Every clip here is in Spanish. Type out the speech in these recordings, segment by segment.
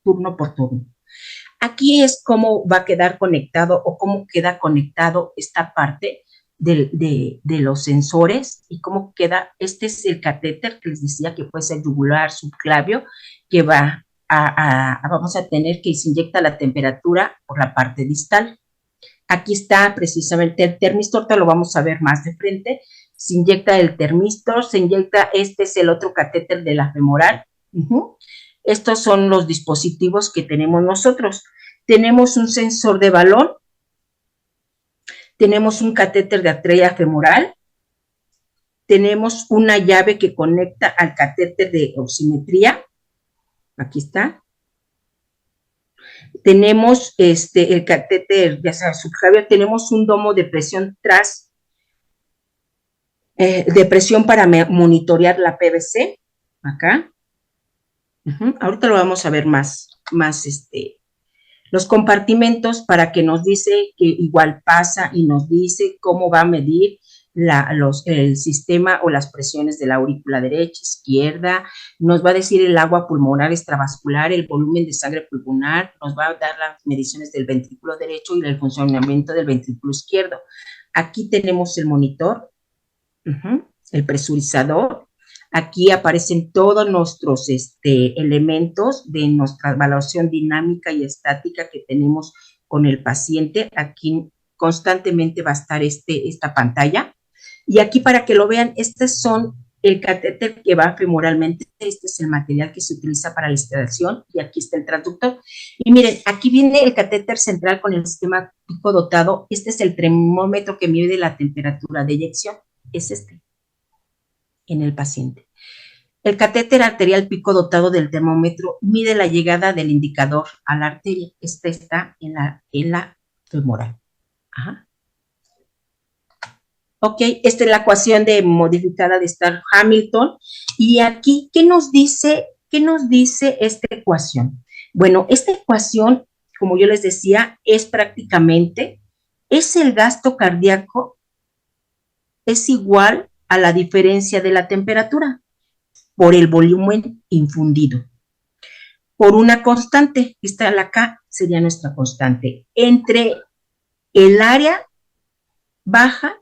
turno por turno. Aquí es cómo va a quedar conectado o cómo queda conectado esta parte de los sensores y cómo queda. Este es el catéter que les decía que puede ser yugular, subclavio, que vamos a tener que se inyecta la temperatura por la parte distal. Aquí está precisamente el termistor, ahorita lo vamos a ver más de frente. Se inyecta el termistor, se inyecta, este es el otro catéter de la femoral. Estos son los dispositivos que tenemos nosotros. Tenemos un sensor de balón, tenemos un catéter de arteria femoral, tenemos una llave que conecta al catéter de oximetría. Aquí está. Tenemos el catéter, ya sea subclavio, tenemos un domo de presión de presión para monitorear la PVC, acá. Ahorita lo vamos a ver más los compartimentos para que nos dice que igual pasa y nos dice cómo va a medir el sistema o las presiones de la aurícula derecha, izquierda, nos va a decir el agua pulmonar extravascular, el volumen de sangre pulmonar, nos va a dar las mediciones del ventrículo derecho y el funcionamiento del ventrículo izquierdo. Aquí tenemos el monitor, el presurizador. Aquí aparecen todos nuestros elementos de nuestra evaluación dinámica y estática que tenemos con el paciente. Aquí constantemente va a estar esta pantalla. Y aquí para que lo vean, estos son el catéter que va femoralmente. Este es el material que se utiliza para la instalación y aquí está el transductor. Y miren, aquí viene el catéter central con el sistema pico dotado. Este es el termómetro que mide la temperatura de eyección. Es en el paciente. El catéter arterial pico dotado del termómetro mide la llegada del indicador a la arteria. Esta está en la femoral. Ok, esta es la ecuación modificada de Stark-Hamilton. Y aquí, ¿qué nos dice esta ecuación? Bueno, esta ecuación, como yo les decía, es el gasto cardíaco es igual a la diferencia de la temperatura por el volumen infundido, por una constante, esta la K sería nuestra constante, entre el área baja,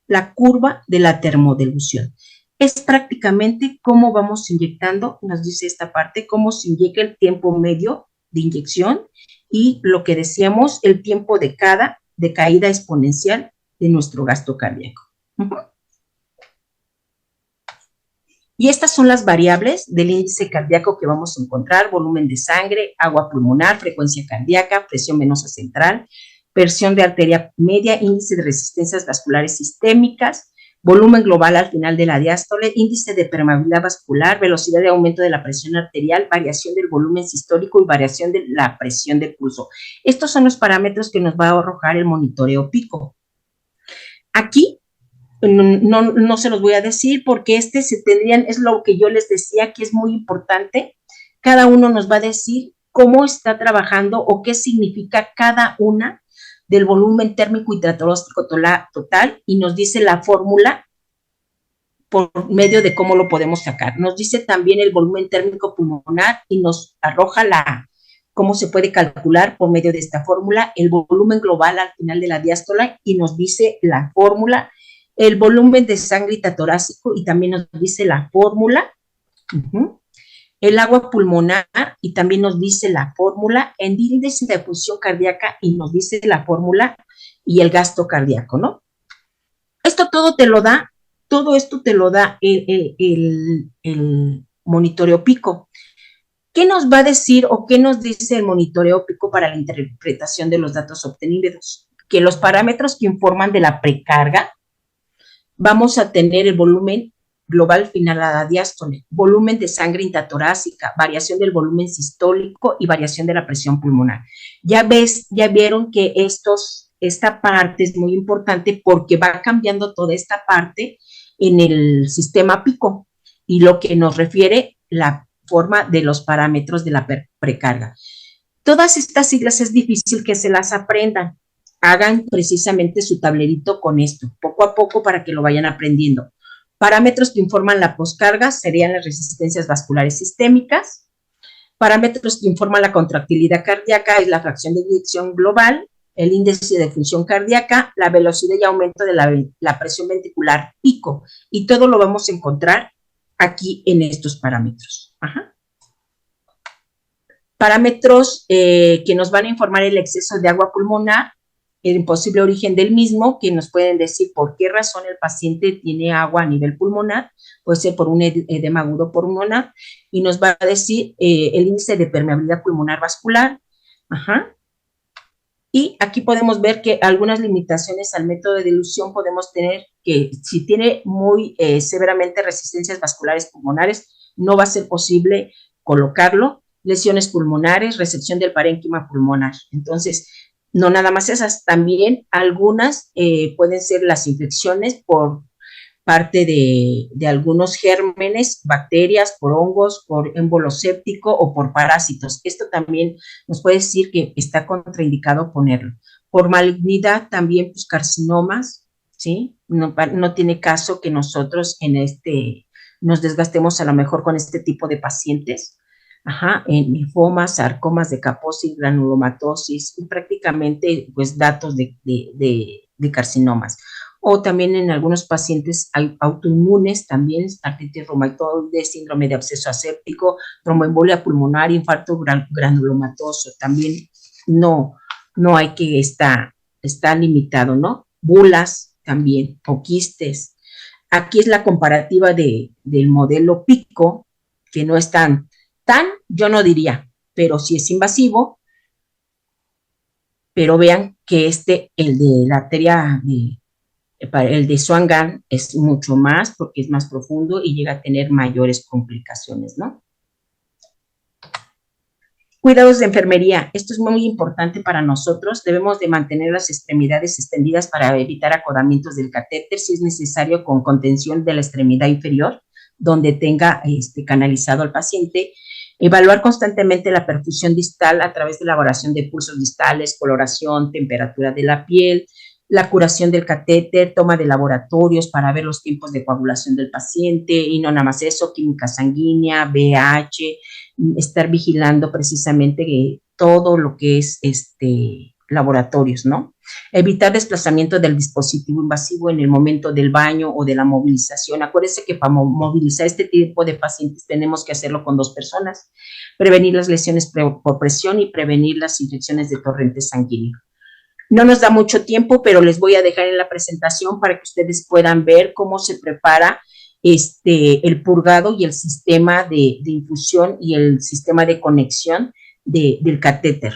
la curva de la termodilución. Es prácticamente cómo vamos inyectando, nos dice esta parte, cómo se inyecta el tiempo medio de inyección y lo que decíamos, el tiempo de caída exponencial de nuestro gasto cardíaco. Y estas son las variables del índice cardíaco que vamos a encontrar: volumen de sangre, agua pulmonar, frecuencia cardíaca, presión venosa central, presión de arteria media, índice de resistencias vasculares sistémicas, volumen global al final de la diástole, índice de permeabilidad vascular, velocidad de aumento de la presión arterial, variación del volumen sistólico y variación de la presión de pulso. Estos son los parámetros que nos va a arrojar el monitoreo pico. Aquí no se los voy a decir porque es lo que yo les decía que es muy importante. Cada uno nos va a decir cómo está trabajando o qué significa cada una del volumen térmico y tratoróstico total y nos dice la fórmula por medio de cómo lo podemos sacar. Nos dice también el volumen térmico pulmonar y nos arroja cómo se puede calcular por medio de esta fórmula, el volumen global al final de la diástole y nos dice la fórmula, el volumen de sangre torácico y también nos dice la fórmula, el agua pulmonar y también nos dice la fórmula, el índice de función cardíaca y nos dice la fórmula y el gasto cardíaco, ¿no? Todo esto te lo da el monitoreo pico. ¿Qué nos va a decir o qué nos dice el monitoreo pico para la interpretación de los datos obtenidos? Que los parámetros que informan de la precarga, vamos a tener el volumen global final a la diástole, volumen de sangre intratorácica, variación del volumen sistólico y variación de la presión pulmonar. Ya vieron que esta parte es muy importante porque va cambiando toda esta parte en el sistema pico y lo que nos refiere la forma de los parámetros de la precarga. Todas estas siglas es difícil que se las aprendan. Hagan precisamente su tablerito con esto, poco a poco para que lo vayan aprendiendo. Parámetros que informan la poscarga serían las resistencias vasculares sistémicas. Parámetros que informan la contractilidad cardíaca es la fracción de eyección global, el índice de función cardíaca, la velocidad y aumento de la presión ventricular pico. Y todo lo vamos a encontrar aquí en estos parámetros. Ajá. Parámetros que nos van a informar el exceso de agua pulmonar, el posible origen del mismo, que nos pueden decir por qué razón el paciente tiene agua a nivel pulmonar, puede ser por un edema agudo pulmonar, y nos va a decir el índice de permeabilidad pulmonar vascular. Ajá. Y aquí podemos ver que algunas limitaciones al método de dilución podemos tener que si tiene muy severamente resistencias vasculares pulmonares, no va a ser posible colocarlo. Lesiones pulmonares, resección del parénquima pulmonar. Entonces, no nada más esas, también algunas pueden ser las infecciones por parte de algunos gérmenes, bacterias, por hongos, por émbolo séptico o por parásitos. Esto también nos puede decir que está contraindicado ponerlo. Por malignidad también, pues carcinomas, ¿sí? No tiene caso que nosotros nos desgastemos a lo mejor con este tipo de pacientes. Ajá, en linfomas, sarcomas de Kaposi, granulomatosis, y prácticamente pues datos de carcinomas. O también en algunos pacientes autoinmunes, también artritis reumatoide, síndrome de absceso aséptico, tromboembolia pulmonar, infarto granulomatoso, también no hay que está limitado, ¿no? Bulas también, o quistes. Aquí es la comparativa del modelo PICO, que no es tan, yo no diría, pero sí es invasivo, pero vean que el de la arteria el de Swan-Ganz es mucho más porque es más profundo y llega a tener mayores complicaciones, ¿no? Cuidados de enfermería. Esto es muy importante para nosotros. Debemos de mantener las extremidades extendidas para evitar acodamientos del catéter, si es necesario con contención de la extremidad inferior, donde tenga canalizado al paciente. Evaluar constantemente la perfusión distal a través de elaboración de pulsos distales, coloración, temperatura de la piel, la curación del catéter, toma de laboratorios para ver los tiempos de coagulación del paciente y no nada más eso, química sanguínea, BH, estar vigilando precisamente todo lo que es laboratorios, ¿no? Evitar desplazamiento del dispositivo invasivo en el momento del baño o de la movilización. Acuérdense que para movilizar este tipo de pacientes tenemos que hacerlo con 2 personas. Prevenir las lesiones por presión y prevenir las infecciones de torrente sanguíneo. No nos da mucho tiempo, pero les voy a dejar en la presentación para que ustedes puedan ver cómo se prepara el purgado y el sistema de infusión y el sistema de conexión del catéter.